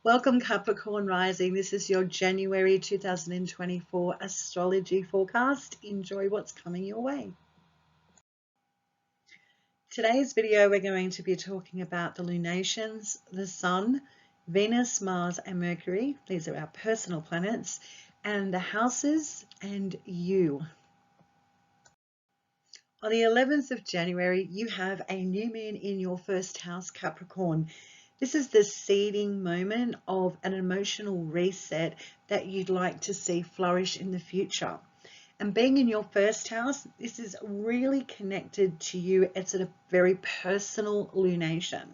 Welcome Capricorn Rising. This is your January 2024 astrology forecast. Enjoy what's coming your way. Today's video, we're going to be talking about the lunations, the Sun, Venus, Mars, and Mercury. These are our personal planets, and the houses and you. On the 11th of January, you have a new moon in your first house, Capricorn. This is the seeding moment of an emotional reset that you'd like to see flourish in the future. And being in your first house, this is really connected to you. It's a very personal lunation.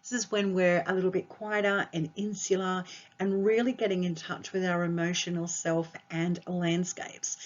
This is when we're a little bit quieter and insular and really getting in touch with our emotional self and landscapes.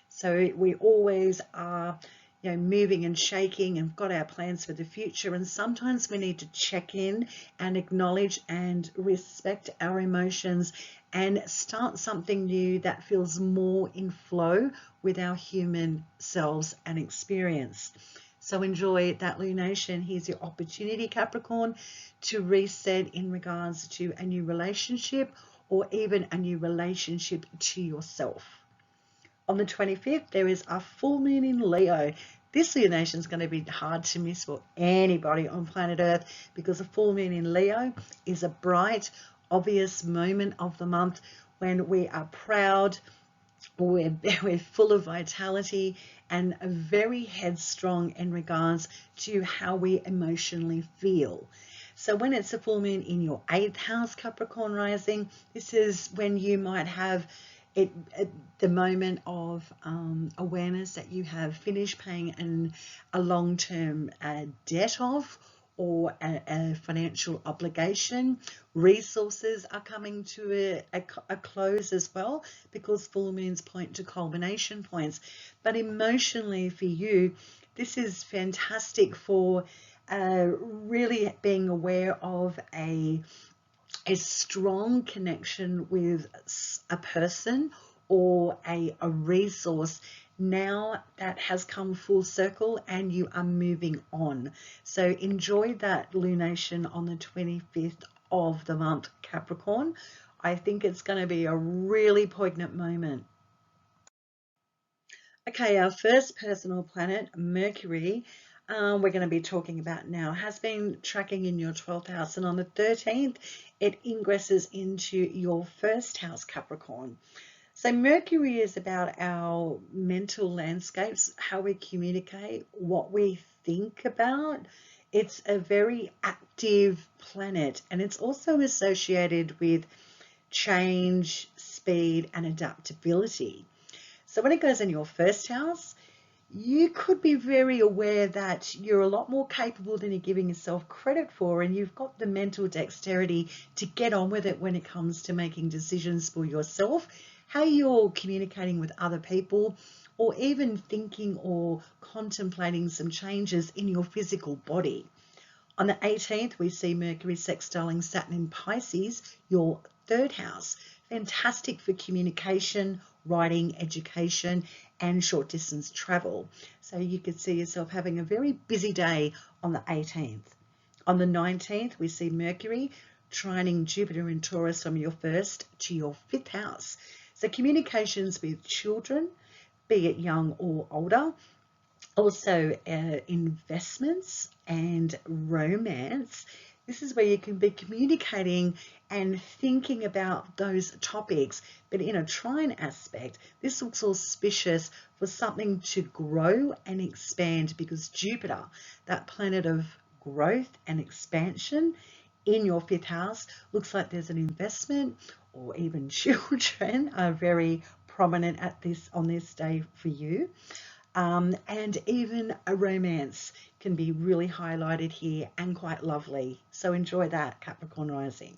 So we always are moving and shaking and got our plans for the future. And sometimes we need to check in and acknowledge and respect our emotions and start something new that feels more in flow with our human selves and experience. So enjoy that lunation. Here's your opportunity, Capricorn, to reset in regards to a new relationship or even a new relationship to yourself. On the 25th, there is a full moon in Leo. This lunation is going to be hard to miss for anybody on planet Earth because a full moon in Leo is a bright, obvious moment of the month when we are proud, we're full of vitality and very headstrong in regards to how we emotionally feel. So when it's a full moon in your 8th house, Capricorn rising, this is when you might have the moment of awareness that you have finished paying a long-term debt off or a financial obligation. Resources are coming to a close as well because full moons point to culmination points. But emotionally for you, this is fantastic for really being aware of a strong connection with a person or a resource now that has come full circle and you are moving on. So enjoy that lunation on the 25th of the month, Capricorn. I think it's going to be a really poignant moment. Okay, our first personal planet, Mercury, we're going to be talking about now, has been tracking in your 12th house, and on the 13th, it ingresses into your first house, Capricorn. So Mercury is about our mental landscapes, how we communicate, what we think about. It's a very active planet, and it's also associated with change, speed, and adaptability. So when it goes in your first house, you could be very aware that you're a lot more capable than you're giving yourself credit for, and you've got the mental dexterity to get on with it when it comes to making decisions for yourself, how you're communicating with other people, or even thinking or contemplating some changes in your physical body. On the 18th, we see Mercury sextiling Saturn in Pisces, your third house. Fantastic for communication, writing, education, and short distance travel. So you could see yourself having a very busy day on the 18th. On the 19th, we see Mercury trining Jupiter in Taurus from your first to your fifth house. So communications with children, be it young or older. Also investments and romance. This is where you can be communicating and thinking about those topics, but in a trine aspect. This looks auspicious for something to grow and expand because Jupiter, that planet of growth and expansion in your fifth house, looks like there's an investment, or even children are very prominent on this day for you. And even a romance can be really highlighted here and quite lovely. So enjoy that, Capricorn rising.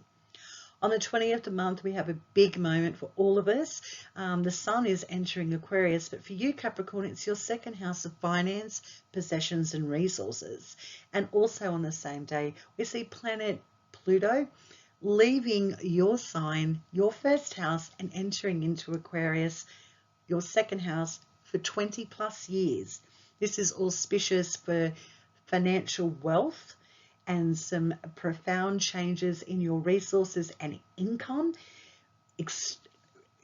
On the 20th of the month, we have a big moment for all of us. The Sun is entering Aquarius, but for you, Capricorn, it's your second house of finance, possessions, and resources. And also on the same day, we see planet Pluto leaving your sign, your first house, and entering into Aquarius, your second house, for 20 plus years. This is auspicious for financial wealth and some profound changes in your resources and income,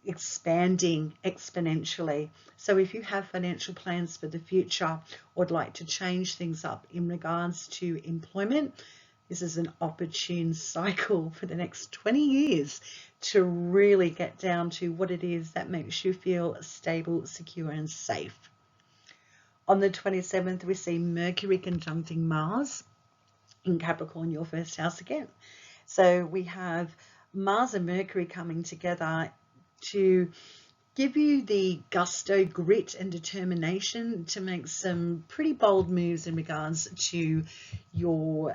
expanding exponentially. So if you have financial plans for the future or would like to change things up in regards to employment, this is an opportune cycle for the next 20 years to really get down to what it is that makes you feel stable, secure, and safe. On the 27th, we see Mercury conjuncting Mars in Capricorn, your first house again. So we have Mars and Mercury coming together to give you the gusto, grit, and determination to make some pretty bold moves in regards to your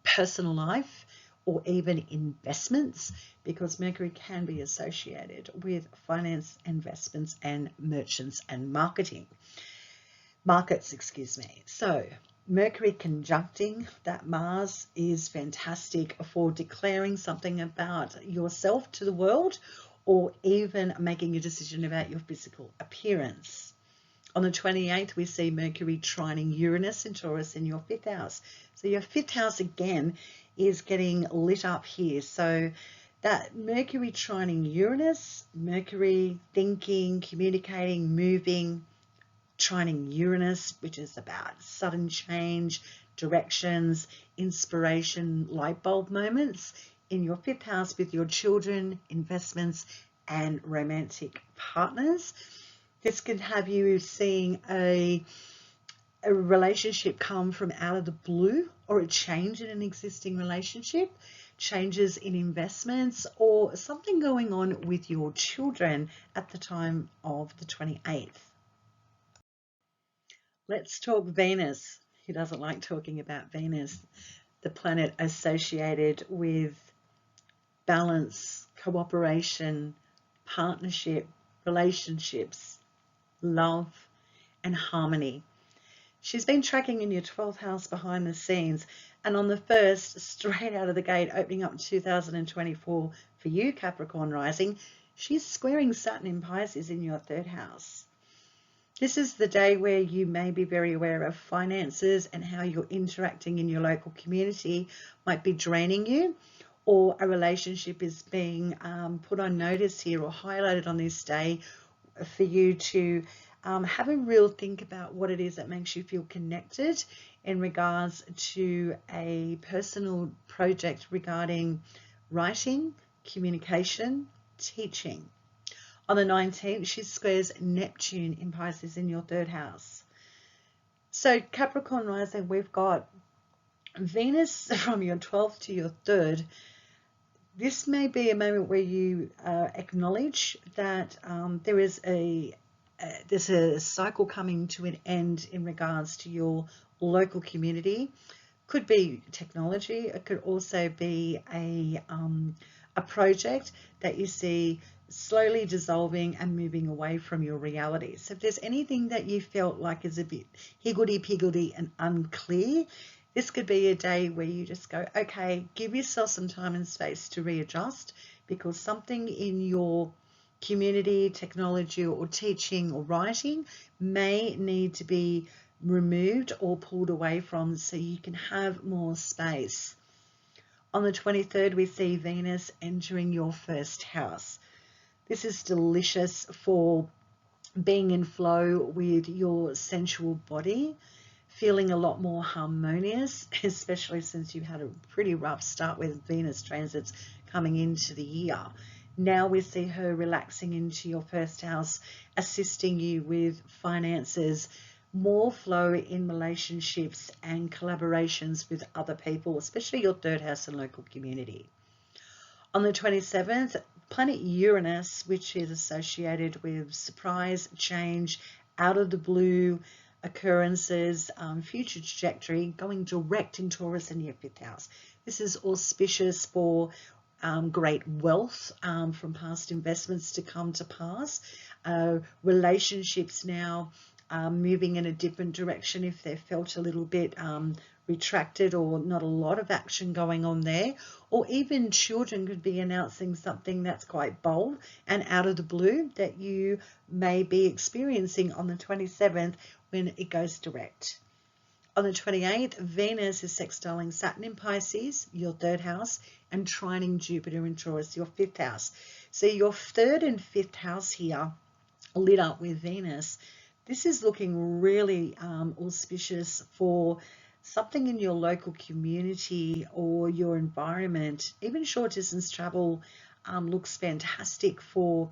personal life or even investments, because Mercury can be associated with finance, investments, and merchants and markets, excuse me. So Mercury conjuncting that Mars is fantastic for declaring something about yourself to the world, or even making a decision about your physical appearance. On the 28th, we see Mercury trining Uranus in Taurus in your 5th house. So your 5th house again is getting lit up here. So that Mercury trining Uranus, Mercury thinking, communicating, moving, trining Uranus, which is about sudden change, directions, inspiration, light bulb moments in your 5th house with your children, investments, and romantic partners. This can have you seeing a relationship come from out of the blue, or a change in an existing relationship, changes in investments, or something going on with your children at the time of the 28th. Let's talk Venus. Who doesn't like talking about Venus? The planet associated with balance, cooperation, partnership, relationships, love, and harmony. She's been tracking in your 12th house behind the scenes, and on the 1st, straight out of the gate, opening up 2024 for you, Capricorn rising, she's squaring Saturn in Pisces in your 3rd house. This is the day where you may be very aware of finances and how you're interacting in your local community might be draining you, or a relationship is being put on notice here or highlighted on this day for you to have a real think about what it is that makes you feel connected in regards to a personal project regarding writing, communication, teaching. On the 19th, she squares Neptune in Pisces in your 3rd house. So Capricorn rising, we've got Venus from your 12th to your 3rd. This may be a moment where you acknowledge that there's a cycle coming to an end in regards to your local community. Could be technology. It could also be a project that you see slowly dissolving and moving away from your reality. So if there's anything that you felt like is a bit higgledy-piggledy and unclear, this could be a day where you just go, okay, give yourself some time and space to readjust, because something in your community, technology, or teaching or writing may need to be removed or pulled away from so you can have more space. On the 23rd, we see Venus entering your 1st house. This is delicious for being in flow with your sensual body, feeling a lot more harmonious, especially since you've had a pretty rough start with Venus transits coming into the year. Now we see her relaxing into your 1st house, assisting you with finances, more flow in relationships and collaborations with other people, especially your 3rd house and local community. On the 27th, planet Uranus, which is associated with surprise, change, out of the blue occurrences, future trajectory, going direct in Taurus in your 5th house. This is auspicious for great wealth from past investments to come to pass. Relationships now moving in a different direction if they're felt a little bit retracted or not a lot of action going on there, or even children could be announcing something that's quite bold and out of the blue that you may be experiencing on the 27th when it goes direct. On the 28th, Venus is sextiling Saturn in Pisces, your third house, and trining Jupiter in Taurus, your fifth house. So your third and fifth house here lit up with Venus. This is looking really auspicious for something in your local community or your environment. Even short distance travel looks fantastic for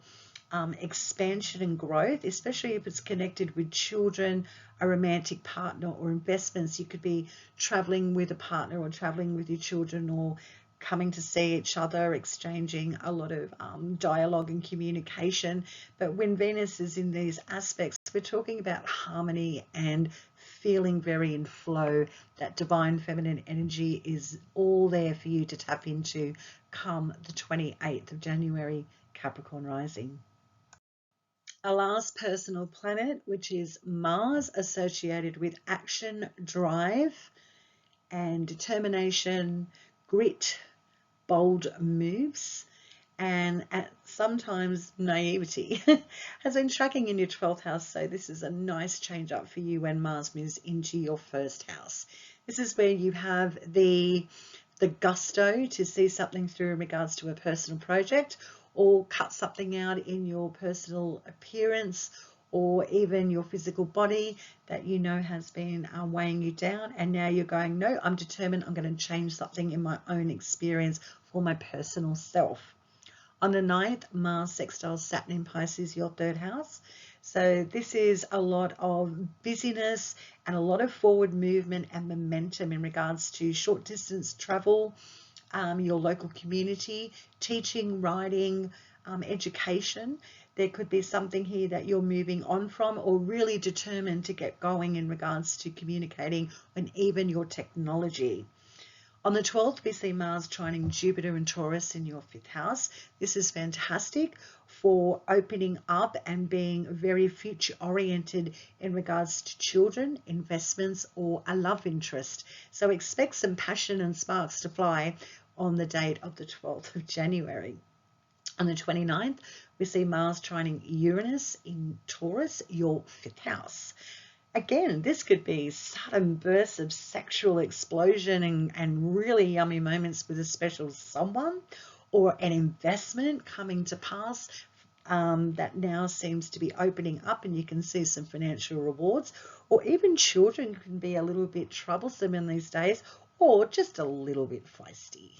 expansion and growth, especially if it's connected with children, a romantic partner, or investments. You could be traveling with a partner or traveling with your children, or coming to see each other, exchanging a lot of dialogue and communication. But when Venus is in these aspects, we're talking about harmony and feeling very in flow. That divine feminine energy is all there for you to tap into come the 28th of January, Capricorn rising. Our last personal planet, which is Mars, associated with action, drive, and determination, grit, bold moves, and sometimes naivety, has been tracking in your 12th house. So this is a nice change up for you when Mars moves into your first house. This is where you have the gusto to see something through in regards to a personal project, or cut something out in your personal appearance, or even your physical body that you know has been weighing you down, and now you're going, no, I'm determined, I'm going to change something in my own experience for my personal self. On the 9th, Mars sextiles Saturn in Pisces, your third house. So this is a lot of busyness and a lot of forward movement and momentum in regards to short distance travel, your local community, teaching, writing, education. There could be something here that you're moving on from, or really determined to get going in regards to communicating, and even your technology. On the 12th, we see Mars trining Jupiter and Taurus in your fifth house. This is fantastic for opening up and being very future oriented in regards to children, investments, or a love interest. So expect some passion and sparks to fly on the date of the 12th of January. On the 29th, we see Mars trining Uranus in Taurus, your fifth house. Again, this could be sudden bursts of sexual explosion and really yummy moments with a special someone, or an investment coming to pass that now seems to be opening up, and you can see some financial rewards. Or even children can be a little bit troublesome in these days, or just a little bit feisty.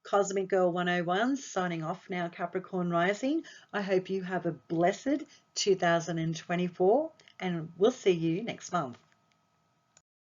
Cosmic Girl 101 signing off now, Capricorn rising. I hope you have a blessed 2024, and we'll see you next month.